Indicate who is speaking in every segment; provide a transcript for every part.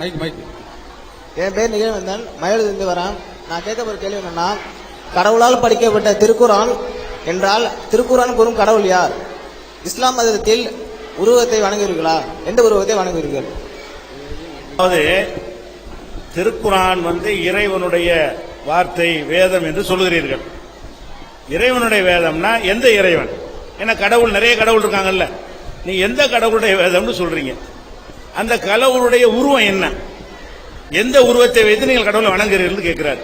Speaker 1: என் பேர் நிகழ்வந்தன், மயிலிருந்து வரேன். நான் கேட்க ஒரு கேள்வி என்னன்னா, கடவுளால் படிக்கப்பட்ட திருக்குரான் என்றால் திருக்குரான் கூறும் கடவுள் யார்? இஸ்லாம் மதத்தில் உருவத்தை வணங்குவீர்களா? எந்த உருவத்தை வணங்குவீர்கள்?
Speaker 2: அதாவது திருக்குரான் இறைவனுடைய வார்த்தை, வேதம் என்று சொல்லுகிறீர்கள். இறைவனுடைய வேதம்னா எந்த இறைவன்? ஏன்னா கடவுள் நிறைய கடவுள் இருக்காங்கல்ல, நீ எந்த கடவுளுடைய வேதம்னு சொல்றீங்க? அந்த கடவுளுடைய உருவம் என்ன? எந்த உருவத்தை வைத்து நீங்கள் கடவுளை வணங்குகிறீர்கள் கேட்கிறார்.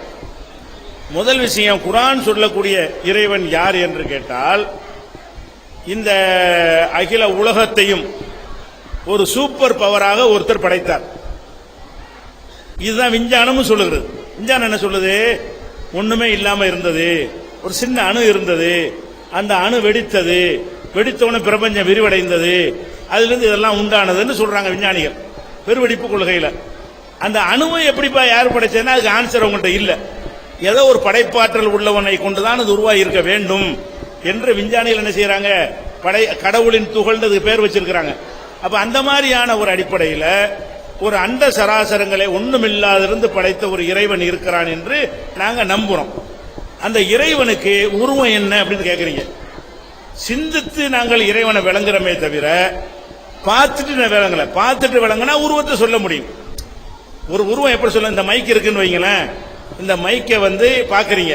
Speaker 2: முதல் விஷயம், குரான் சொல்லக்கூடிய இறைவன் யார் என்று கேட்டால், இந்த அகில உலகத்தையும் ஒரு சூப்பர் பவராக ஒருத்தர் படைத்தார். இதுதான் விஞ்ஞானமும் சொல்லுகிறது. விஞ்ஞானம் என்ன சொல்லுது? ஒண்ணுமே இல்லாம இருந்தது, ஒரு சின்ன அணு இருந்தது, அந்த அணு வெடித்தது, வெடித்தவன பிரபஞ்சம் விரிவடைந்தது, அதிலிருந்து இதெல்லாம் உண்டானதுன்னு சொல்றாங்க விஞ்ஞானிகள் பெருவெடிப்பு கொள்கையில. அந்த அணுவை எப்படிப்பா யார் படைச்சதுன்னா அதுக்கு ஆன்சர் உங்கள்கிட்ட இல்ல. ஏதோ ஒரு படைப்பாற்றல் உள்ளவனை கொண்டுதான் அது உருவாகி இருக்க வேண்டும் என்று விஞ்ஞானிகள் என்ன செய்யறாங்க? கடவுளின் துகள்ன்றது பேர் வச்சிருக்கிறாங்க. அப்ப அந்த மாதிரியான ஒரு அடிப்படையில் ஒரு அண்ட சராசரங்களை ஒண்ணுமில்லாதிருந்து படைத்த ஒரு இறைவன் இருக்கிறான் என்று நாங்க நம்புறோம். அந்த இறைவனுக்கு உருவம் என்ன அப்படின்னு கேட்கறீங்க. சிந்தித்து நாங்கள் இறைவனை விளங்குறமே தவிர பார்த்துட்டு விளங்கல. பார்த்துட்டு விளங்குனா உருவத்தை சொல்ல முடியும். ஒரு உருவம் எப்படி சொல்ல? இந்த மைக் இருக்குன்னு வைங்களேன், இந்த மைக்கை பாக்குறீங்க,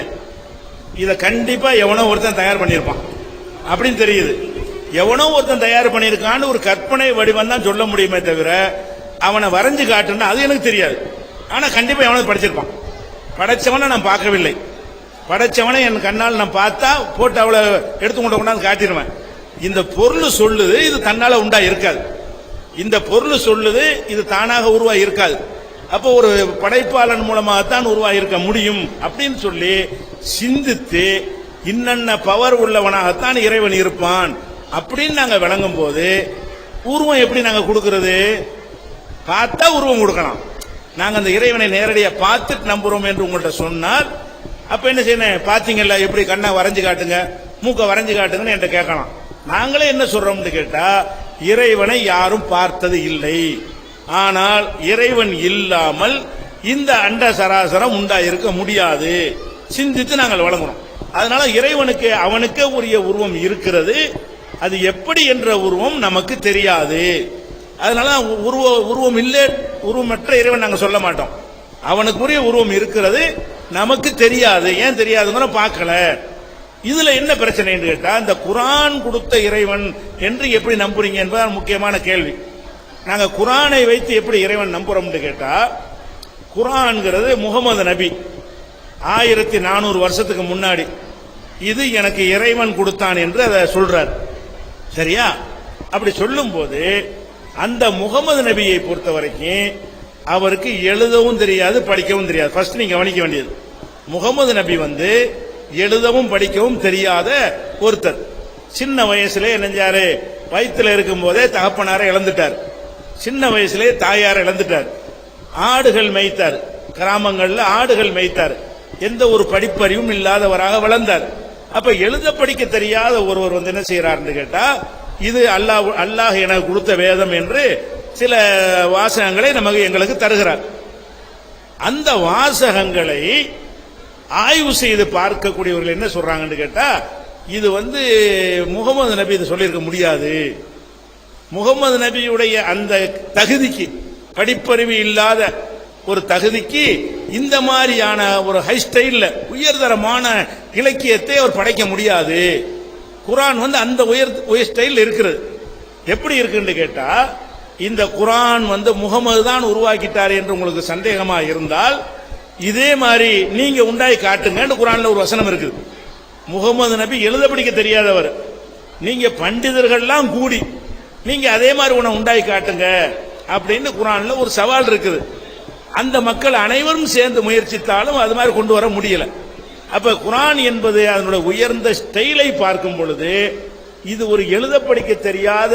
Speaker 2: இத கண்டிப்பா எவனோ ஒருத்தன் தயார் பண்ணியிருப்பான் அப்படின்னு தெரியுது. எவனோ ஒருத்தன் தயார் பண்ணியிருக்கான்னு ஒரு கற்பனை வடிவம் தான் சொல்ல முடியுமே தவிர அவனை வரைஞ்சு காட்டுன்னா அது எனக்கு தெரியாது. ஆனா கண்டிப்பா எவனோ படிச்சிருப்பான். படைச்சவனை நான் பார்க்கவில்லை, படைச்சவனை என் கண்ணால் நான் பார்த்தா போட்டு அவளை எடுத்து கொண்டாந்து காட்டிடுவேன். இந்த பொருள் சொல்லுது, இது தன்னால உண்டா இருக்காது. இந்த பொருள் சொல்லுது, இது தானாக உருவாகி இருக்காது. அப்போ ஒரு படைப்பாளன் மூலமாகத்தான் உருவாகி இருக்க முடியும் அப்படின்னு சொல்லி சிந்தித்து இன்னென்ன பவர் உள்ளவனாகத்தான் இறைவன் இருப்பான் அப்படின்னு நாங்க விளங்கும் போது உருவம் எப்படி நாங்க கொடுக்கிறது? பார்த்தா உருவம் கொடுக்கலாம். நாங்க அந்த இறைவனை நேரடியாக பார்த்துட்டு நம்புறோம் என்று உங்கள்கிட்ட சொன்னால் அப்ப என்ன செய்யணும்? பாத்தீங்கல்ல எப்படி கண்ணை வரைஞ்சு காட்டுங்க, மூக்க வரைஞ்சு காட்டுங்கன்னு என்கிட்ட கேட்கலாம். நாங்களே என்ன சொல்றோம்னு கேட்டா, இறைவனை யாரும் பார்த்தது இல்லை, ஆனால் இறைவன் இல்லாமல் இந்த அண்ட சராசரம் உண்டாயிருக்க முடியாது சிந்தித்து நாங்கள் வழங்குறோம். அதனால இறைவனுக்கு அவனுக்கே உரிய உருவம் இருக்கிறது, அது எப்படி என்ற உருவம் நமக்கு தெரியாது. அதனால உருவம் இல்லை, உருவமற்ற இறைவன் நாங்க சொல்ல மாட்டோம். அவனுக்குரிய உருவம் இருக்கிறது, நமக்கு தெரியாது. ஏன் தெரியாதுங்கிற பார்க்கல. இதுல என்ன பிரச்சனை கேட்டா, இந்த குரான் கொடுத்த இறைவன் என்று எப்படி நம்புறீங்க என்பது முக்கியமான கேள்வி. நாங்க குரானை வைத்து எப்படி இறைவன் நம்புறோம் கேட்டா, குரான்ங்கிறது முகமது நபி 1400 வருஷத்துக்கு முன்னாடி இது எனக்கு இறைவன் கொடுத்தான் என்று அதை சொல்றார். சரியா? அப்படி சொல்லும் போது அந்த முகமது நபியை பொறுத்த வரைக்கும் அவருக்கு எழுதவும் தெரியாது, படிக்கவும் தெரியாது. ஃபர்ஸ்ட் நீங்க கவனிக்க வேண்டியது, முகமது நபி எழுதவும் படிக்கவும் தெரியாத ஒருத்தர். சின்ன வயசுல நெஞ்சாரு, வயிற்றுல இருக்கும் போதே தகப்பனாரை இழந்துட்டார், சின்ன வயசுலே தாயாரை இழந்துட்டார், ஆடுகள் மேய்த்தார், கிராமங்கள்ல ஆடுகள் மேய்த்தார், எந்த ஒரு படிப்பறிவும் இல்லாதவராக வளர்ந்தார். அப்ப எழுத படிக்க தெரியாத ஒருவர் என்ன செய்யறாருன்னு கேட்டா, இது அல்லாஹ் எனக்கு கொடுத்த வேதம் என்று சில வாசகங்களை எங்களுக்கு தருகிறார். அந்த வாசகங்களை ஆய்வு செய்து பார்க்கக்கூடியவர்கள் என்ன சொல்றாங்கன்னு கேட்டா, இது முகமது நபி இதை சொல்லியிருக்க முடியாது. முகமது நபியுடைய அந்த தகுதிக்கு, படிப்பறிவு இல்லாத ஒரு தகுதிக்கு இந்த மாதிரியான ஒரு ஹை ஸ்டைல்ல உயர்தரமான இலக்கியத்தை அவர் படைக்க முடியாது. குரான் அந்த உயர் ஸ்டைல் இருக்கிறது. எப்படி இருக்குன்னு கேட்டா, இந்த குரான் முகமது தான் உருவாக்கிட்டார் என்று உங்களுக்கு சந்தேகமா இருந்தால் இதே மாதிரி நீங்க உண்டாய் காட்டுங்க. குரான்ல ஒரு வசனம் இருக்குது. முகமது நபி எழுத படிக்க தெரியாதவர், நீங்க பண்டிதர்கள்லாம் கூடி நீங்க அதே மாதிரி உண்டாய் காட்டுங்க அப்படின்னு குரான்ல ஒரு சவால் இருக்குது. அந்த மக்கள் அனைவரும் சேர்ந்து முயற்சித்தாலும் அது மாதிரி கொண்டு வர முடியல. அப்ப குரான் என்பது அதனுடைய உயர்ந்த ஸ்டைலை பார்க்கும் பொழுது இது ஒரு எழுத படிக்க தெரியாத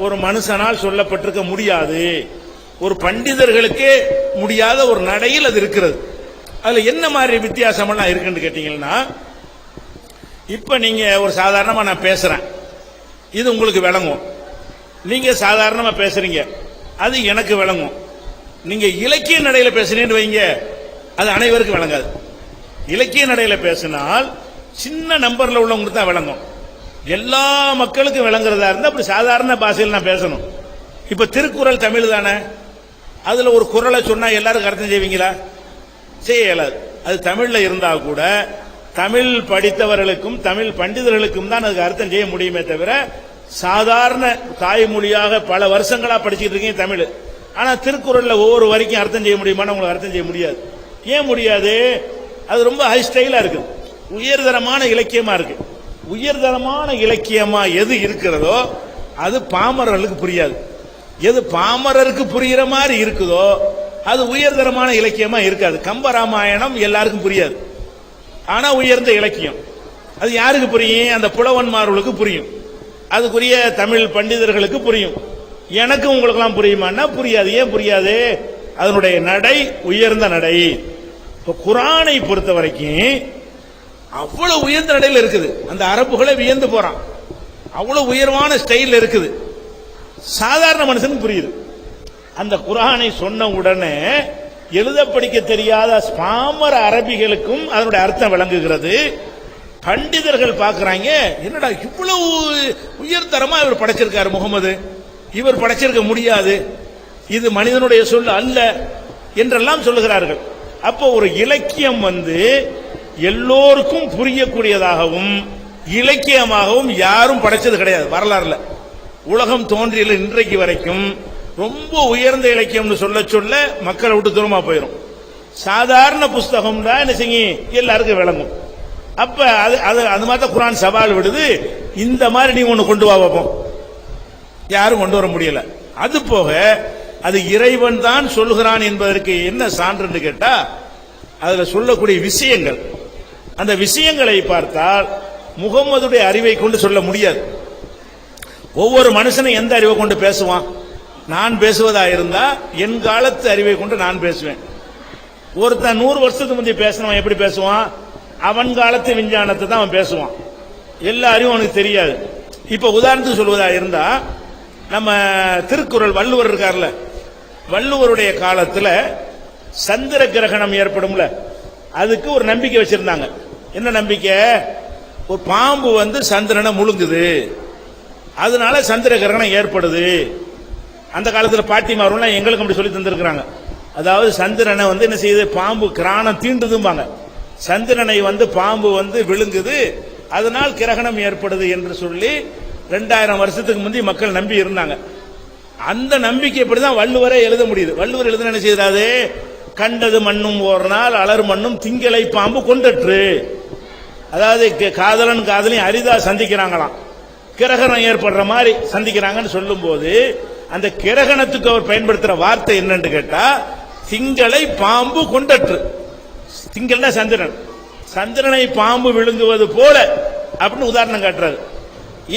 Speaker 2: ஒரு மனுஷனால் சொல்லப்பட்டிருக்க முடியாது. ஒரு பண்டிதர்களுக்கே முடியாத ஒரு நடையில் அது இருக்கிறது. அதுல என்ன மாதிரி வித்தியாசம் எல்லாம் இருக்குன்னு கேட்டீங்கன்னா, இப்ப நீங்க ஒரு சாதாரணமா நான் பேசுறேன், இது உங்களுக்கு விளங்கும். நீங்க சாதாரணமா பேசுறீங்க, அது எனக்கு விளங்கும். நீங்க இலக்கிய நடையில பேசுனேன்னு வைங்க, அது அனைவருக்கும் விளங்காது. இலக்கிய நடையில பேசினால் சின்ன நம்பர்ல உள்ளவங்களுக்கு தான் விளங்கும். எல்லா மக்களுக்கும் விளங்குறதா இருந்தா அப்படி சாதாரண பாஷையில் நான் பேசணும். இப்ப திருக்குறள் தமிழ் தானே, அதுல ஒரு குறளை சொன்னா எல்லாருக்கும் அர்த்தம் செய்வீங்களா? செய்ய இயலாது. அது தமிழ்ல இருந்தா கூட தமிழ் படித்தவர்களுக்கும் தமிழ் பண்டிதர்களுக்கும் தான் அதுக்கு அர்த்தம் செய்ய முடியுமே தவிர, சாதாரண தாய்மொழியாக பல வருஷங்களா படிச்சுட்டு இருக்கீங்க தமிழ், ஆனா திருக்குறள்ல ஒவ்வொரு வரைக்கும் அர்த்தம் செய்ய முடியுமான்னு உங்களுக்கு அர்த்தம் செய்ய முடியாது. ஏன் முடியாது? அது ரொம்ப ஹை ஸ்டைலா இருக்கு, உயர்தரமான இலக்கியமா இருக்கு. உயர்தரமான இலக்கியமா எது இருக்கிறதோ அது பாமரர்களுக்கு புரியாது. எது பாமரருக்கு புரிகிற மாதிரி இருக்குதோ அது உயர்தரமான இலக்கியமா இருக்காது. கம்பராமாயணம் எல்லாருக்கும் புரியாது, ஆனா உயர்ந்த இலக்கியம். அது யாருக்கு புரியும்? அந்த புலவன்மார்களுக்கு புரியும், அதுக்குரிய தமிழ் பண்டிதர்களுக்கு புரியும். எனக்கு உங்களுக்கெல்லாம் புரியுமான்னா புரியாது. ஏன் புரியாது? அதனுடைய நடை உயர்ந்த நடை. குர்ஆனை பொறுத்த வரைக்கும் அவ்வளவு உயர்ந்த நடையில் இருக்குது. அந்த அரபுகளை வியந்து போறான், அவ்வளவு உயர்வான ஸ்டைல் இருக்குது. சாதாரண மனுஷனுக்கு புரியுது. அந்த குர்ஆனை சொன்ன உடனே எழுத படிக்க தெரியாத பாமர அரபிகளுக்கும் அதனுடைய அர்த்தம் விளங்குகிறது. பண்டிதர்கள் பார்க்கிறாங்க, என்னடா இவ்வளவு உயர்தரமா இவர் படைச்சிருக்காரு முகமது, இவர் படைச்சிருக்க முடியாது, இது மனிதனுடைய சொல் அல்ல என்றெல்லாம் சொல்லுகிறார்கள். அப்போ ஒரு இலக்கியம் எல்லோருக்கும் புரியக்கூடியதாகவும் இலக்கியமாகவும் யாரும் படைச்சது கிடையாது வரலாறுல. உலகம் தோன்றிய இன்றைக்கு வரைக்கும் ரொம்ப உயர்ந்த இலக்கியம்னு சொல்ல சொல்ல மக்களை விட்டு தூரமா போயிடும். சாதாரண புஸ்தகம் தான் என்ன செய்யும், எல்லாருக்கும் விளங்கும். அப்ப அது மாதிரி குர்ஆன் சவால் விடுது, இந்த மாதிரி நீ ஒண்ணு கொண்டு வா பார்ப்போம். யாரும் கொண்டு வர முடியல. அது போக அது இறைவன் தான் சொல்லுகிறான் என்பதற்கு என்ன சான்று கேட்டா, அதுல சொல்லக்கூடிய விஷயங்கள், அந்த விஷயங்களை பார்த்தால் முகம்மதுடைய அறிவை கொண்டு சொல்ல முடியாது. ஒவ்வொரு மனுஷனும் எந்த அறிவை கொண்டு பேசுவான்? நான் பேசுவதா இருந்தா என் காலத்து அறிவை கொண்டு நான் பேசுவேன். ஒருத்தன் 100 வருஷத்துக்கு முந்தைய பேசினவன் எப்படி பேசுவான்? அவன் காலத்து விஞ்ஞானத்தை தான் அவன் பேசுவான். எல்லா அறிவும் அவனுக்கு தெரியாது. இப்ப உதாரணத்துக்கு சொல்வதா இருந்தா, நம்ம திருக்குறள் வள்ளுவர் இருக்கார்ல, வள்ளுவருடைய காலத்துல சந்திர கிரகணம் ஏற்படும்ல, அதுக்கு ஒரு நம்பிக்கை வச்சிருந்தாங்க. என்ன நம்பிக்கை? ஒரு பாம்பு சந்திரனை முழுங்குது, அதனால சந்திர கிரகணம் ஏற்படுது. அந்த காலத்தில் பாட்டிமாரெல்லாம் எங்களுக்கு அப்படி சொல்லி தந்திருக்கிறாங்க. அதாவது சந்திரனை என்ன செய்யுது, பாம்பு கிராணம் தீண்டுதும்பாங்க. சந்திரனை பாம்பு விழுங்குது, அதனால் கிரகணம் ஏற்படுது என்று சொல்லி 2000 வருஷத்துக்கு முந்தி மக்கள் நம்பி இருந்தாங்க. அந்த நம்பிக்கை எப்படிதான் வள்ளுவரை எழுத முடியுது. வள்ளுவர் எழுத என்ன செய்யறாரு? கண்டது மண்ணும் ஒரு நாள் அலர் மண்ணும் திங்களை பாம்பு கொண்டற்று. அதாவது காதலன் காதலையும் அரிதா சந்திக்கிறாங்களாம், கிரகணம் ஏற்படுற மாதிரி சந்திக்கிறாங்கன்னு சொல்லும் போது அந்த கிரகணத்துக்கு அவர் பயன்படுத்துற வார்த்தை என்னன்னு கேட்டா, திங்களை பாம்பு கொண்டற்று. திங்கள்னா சந்திரன், சந்திரனை பாம்பு விழுங்குவது போல அப்படின்னு உதாரணம் காட்டுறாரு.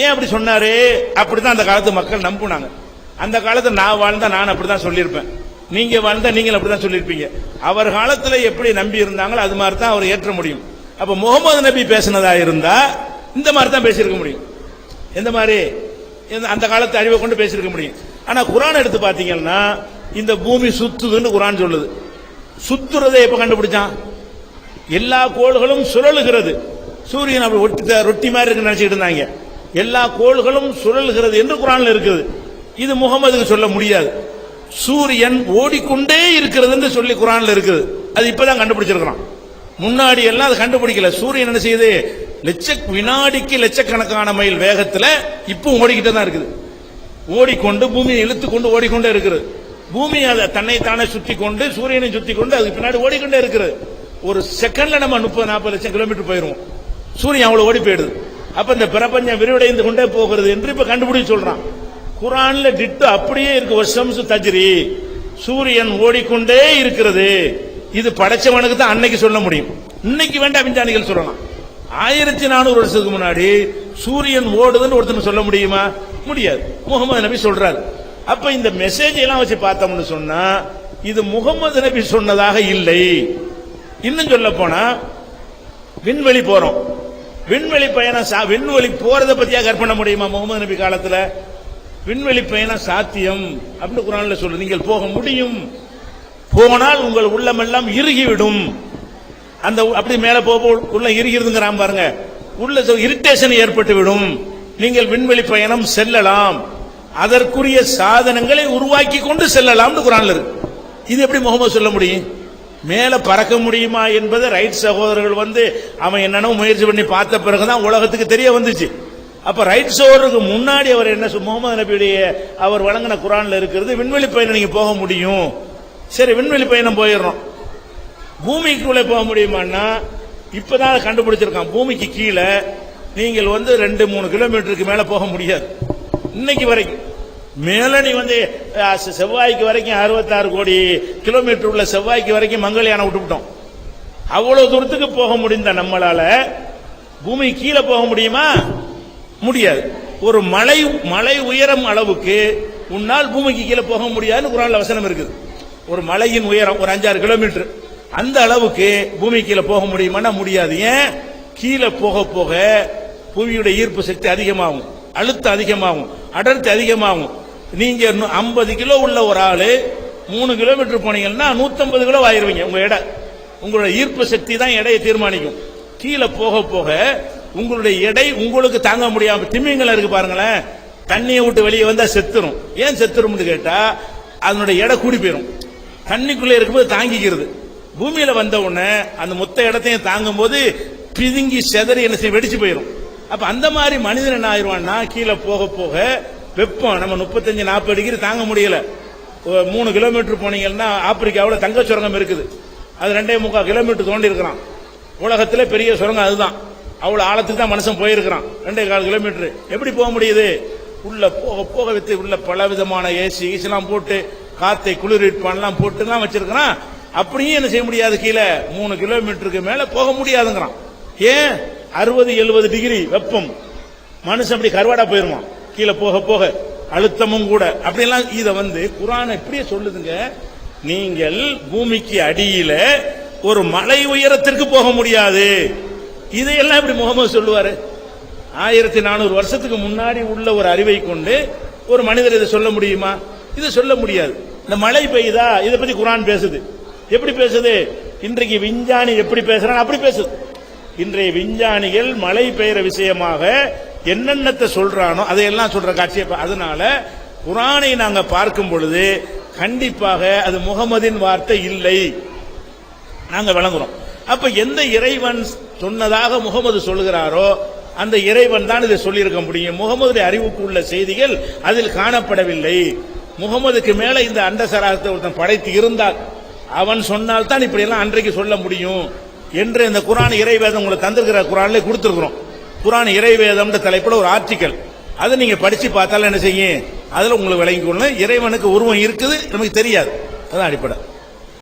Speaker 2: ஏன் அப்படி சொன்னாரு? அப்படிதான் அந்த காலத்து மக்கள் நம்புனாங்க. அந்த காலத்துல நான் வாழ்ந்தா நான் அப்படிதான் சொல்லியிருப்பேன், நீங்க வாழ்ந்தா நீங்கள் அப்படிதான் சொல்லியிருப்பீங்க. அவர் காலத்துல எப்படி நம்பி இருந்தாங்களோ அது மாதிரி தான் அவர் ஏற்ற முடியும். அப்ப முகமது நபி பேசினதா இருந்தா இந்த மாதிரி தான் பேசியிருக்க முடியும். எந்த மாதிரி? அந்த காலத்து அறிவை கொண்டு பேசியிருக்க முடியும். ஆனா குர்ஆன் எடுத்து பாத்தீங்கன்னா இந்த பூமி சுத்துதுன்னு குர்ஆன் சொல்லுது. சுத்துறதை எப்ப கண்டுபிடிச்சான்? எல்லா கோள்களும் சுழலுகிறது, சூரியன் அப்படி ரொட்டி மாதிரி இருக்கு நினைச்சிட்டு இருந்தாங்க. எல்லா கோள்களும் சுழல்கிறது என்று குர்ஆன்ல இருக்குது. இது முகமதுக்கு சொல்ல முடியாது. சூரியன் ஓடிக்கொண்டே இருக்கிறது என்று சொல்லி குர்ஆன்ல இருக்குது. அது இப்பதான் கண்டுபிடிச்சிருக்கிறான். முன்னாடி எல்லாம் அது கண்டுபிடிக்கல. சூரியன் என்ன செய்யுது? வினாடிக்கு லட்சக்கணக்கான மைல் வேகத்துல இப்போ ஓடிக்கிட்டே தான் இருக்குது. ஓடிக்கொண்டு பூமியை இழுத்துக்கொண்டு ஓடிக்கொண்டே இருக்கிறது. பூமி அதை தன்னைத்தானே சுத்தி கொண்டு சூரியனை சுத்தி கொண்டு அதுக்கு பின்னாடி ஓடிக்கொண்டே இருக்கிறது. ஒரு செகண்ட்ல நம்ம 30-40 லட்சம் கிலோமீட்டர் போயிருவோம். சூரியன் அவ்வளவு ஓடி போயிடுது. அப்ப இந்த பிரபஞ்சம் விரிவடைந்து கொண்டே போகிறது என்று இப்ப கண்டுபிடிச்சு சொல்றான். குர்ஆன்ல டிட்டு அப்படியே இருக்கு. வருஷம் தஜ்ரி, சூரியன் ஓடிக்கொண்டே இருக்கிறது. இது படைச்சவனுக்கு தான் அன்னைக்கு சொல்ல முடியும். இன்னைக்கு வேண்டாம் விஞ்ஞானிகள் சொல்லலாம். 1400 வருஷத்துக்கு முன்னாடி சூரியன் ஓடுதுன்னு ஒருத்தர் சொல்ல முடியுமா? முடியாது. முகமது நபி சொல்றாரு. அப்ப இந்த மெசேஜ் எல்லாம் வச்சு பார்த்தோம்னு சொன்னா இது முகமது நபி சொன்னதாக இல்லை. இன்னும் சொல்ல போனா விண்வெளி போறோம், விண்வெளி பயணம், விண்வெளி போறதை பத்தியா கற்பனை முடியுமா? முகமது நபி காலத்துல விண்வெளி பயணம் சாத்தியம் அப்படின்னு குர்ஆன்ல சொல்லு. நீங்கள் போக முடியும். போனால் உங்கள் உள்ளமெல்லாம் இறுகிவிடும். அந்த அப்படி மேல போக உள்ள இறுகிறதுங்கிறான் பாருங்க, உள்ள இரிட்டேஷன் ஏற்பட்டு விடும். நீங்கள் விண்வெளி பயணம் செல்லலாம், அதற்குரிய சாதனங்களை உருவாக்கி கொண்டு செல்லலாம் குர்ஆன்ல இருக்கு. இது எப்படி முகமது சொல்ல முடியும்? மேல பறக்க முடியுமா என்பதை ரைட் சகோதரர்கள் அவன் என்னென்ன முயற்சி பண்ணி பார்த்த பிறகுதான் உலகத்துக்கு தெரிய வந்துச்சு. அப்ப ரைட் சகோதரருக்கு முன்னாடி அவர் என்ன முகமது நபியுடைய அவர் வழங்கின குர்ஆன்ல இருக்கிறது விண்வெளி பயணம் நீங்க போக முடியும். சரி, விண்வெளி பயணம் போயிடுறோம். பூமிக்குள்ளே போக முடியுமான்னா இப்பதான் கண்டுபிடிச்சிருக்கான். பூமிக்கு கீழே நீங்கள் 2-3 கிலோமீட்டருக்கு மேல போக முடியாது. இன்னைக்கு வரைக்கும் மேல நீ செவ்வாய்க்கு வரைக்கும் 66 கோடி கிலோமீட்டர் உள்ள செவ்வாய்க்கு வரைக்கும் மங்கள்யானை விட்டுவிட்டோம். அவ்வளவு தூரத்துக்கு போக முடிந்த நம்மளால பூமி கீழே போக முடியுமா? முடியாது. ஒரு மலை உயரம் அளவுக்கு உன்னால் பூமிக்கு கீழே போக முடியாதுன்னு குர்ஆன்ல வசனம் இருக்குது. ஒரு மலையின் உயரம் ஒரு 5-6 கிலோமீட்டர், அந்த அளவுக்கு பூமி கீழே போக முடியுமானா முடியாது. ஏன்? கீழே போக போக புவியுடைய ஈர்ப்பு சக்தி அதிகமாகும், அழுத்தம் அதிகமாகும், அடர்த்தி அதிகமாகும். நீங்க 50 கிலோ உள்ள ஒரு ஆளு 3 கிலோமீட்டர் போனீங்கன்னா 150 கிலோ ஆயிருவீங்க. உங்க எடை, உங்களுடைய ஈர்ப்பு சக்தி தான் எடையை தீர்மானிக்கும். கீழே போக போக உங்களுடைய எடை உங்களுக்கு தாங்க முடியாம திமிங்கலம் இருக்கு பாருங்களேன், தண்ணியை விட்டு வெளியே வந்தா செத்துரும். ஏன் செத்துரும்னு கேட்டா அதனுடைய எடை கூடி போயிடும். தண்ணிக்குள்ளே இருக்கும்போது தாங்கிக்கிறது. பூமியில வந்த உடனே அந்த மொத்த இடத்தையும் தாங்கும் போது பிதுங்கி செதறி என்ன செய்ய வெடிச்சு போயிடும். அப்ப அந்த மாதிரி மனிதன் என்ன ஆயிடுவான்னா கீழே போக போக வெப்பம் நம்ம 35-40 டிகிரி தாங்க முடியல. 3 கிலோமீட்டர் போனீங்கன்னா ஆப்பிரிக்காவில் தங்க சுரங்கம் இருக்குது. அது 2.25 கிலோமீட்டர் தோண்டி இருக்கிறான். உலகத்திலே பெரிய சுரங்கம் அதுதான். அவ்வளவு ஆழத்துக்கு தான் மனுஷன் போயிருக்கிறான். 2.25 கிலோமீட்டர். எப்படி போக முடியுது? உள்ள போக போக வைத்து உள்ள பல விதமான ஏசி ஈசெல்லாம் போட்டு காத்தை குளிர்விப்பான்லாம் போட்டுலாம் வச்சிருக்கிறான். அப்படியும் என்ன செய்ய முடியாது, கீழே 3 கிலோமீட்டருக்கு மேல போக முடியாதுங்கிறான். ஏன்? 60-70 டிகிரி வெப்பம். மனுஷன் அப்படி கருவாடா போயிருவான் கீழே போக போக, அழுத்தமும் கூட. அப்படியெல்லாம் இதை குர்ஆன் இப்படியே சொல்லுதுங்க. நீங்கள் பூமிக்கு அடியில ஒரு மலை உயரத்திற்கு போக முடியாது. இதையெல்லாம் இப்படி முகமது சொல்லுவாரு? 1400 வருஷத்துக்கு முன்னாடி உள்ள ஒரு அறிவை கொண்டு ஒரு மனிதர் இதை சொல்ல முடியுமா? இதை சொல்ல முடியாது. இந்த மழை பெய்யுதா இதை பத்தி குர்ஆன் பேசுது. எப்படி பேசுது? இன்றைக்கு விஞ்ஞானி எப்படி பேசுறான் அப்படி பேசுது. இன்றைய விஞ்ஞானிகள் மழை பெய்கிற விஷயமாக என்னென்னத்தை சொல்றானோ அதையெல்லாம் சொல்ற காட்சியை. அதனால குர்ஆனை நாங்க பார்க்கும் பொழுது கண்டிப்பாக அது முகமதின் வார்த்தை இல்லை நாங்க விளங்குறோம். அப்ப எந்த இறைவன் சொன்னதாக முகமது சொல்கிறாரோ அந்த இறைவன் தான் இதை சொல்லியிருக்க முடியும். முகமதுடைய அறிவுக்கு உள்ள செய்திகள் அதில் காணப்படவில்லை. முகமதுக்கு மேல இந்த அண்டசராசத்தை ஒருத்தன் படைத்து இருந்தால் அவன் சொன்னால் தான் இப்படி எல்லாம் அன்றைக்கு சொல்ல முடியும் என்று இந்த குர்ஆன் இறைவேதம் உங்களுக்கு தந்திருக்கிற குர்ஆன்ல கொடுத்திருக்கிறோம். குர்ஆன் இறைவேதம் தலைப்புல ஒரு ஆர்டிக்கல், அதை நீங்க படிச்சு பார்த்தாலும் என்ன செய்யும், அதுல உங்களுக்கு விளங்கிக்கொள்ளணும். இறைவனுக்கு உருவம் இருக்குது நமக்கு தெரியாது, அதான் அடிப்படை.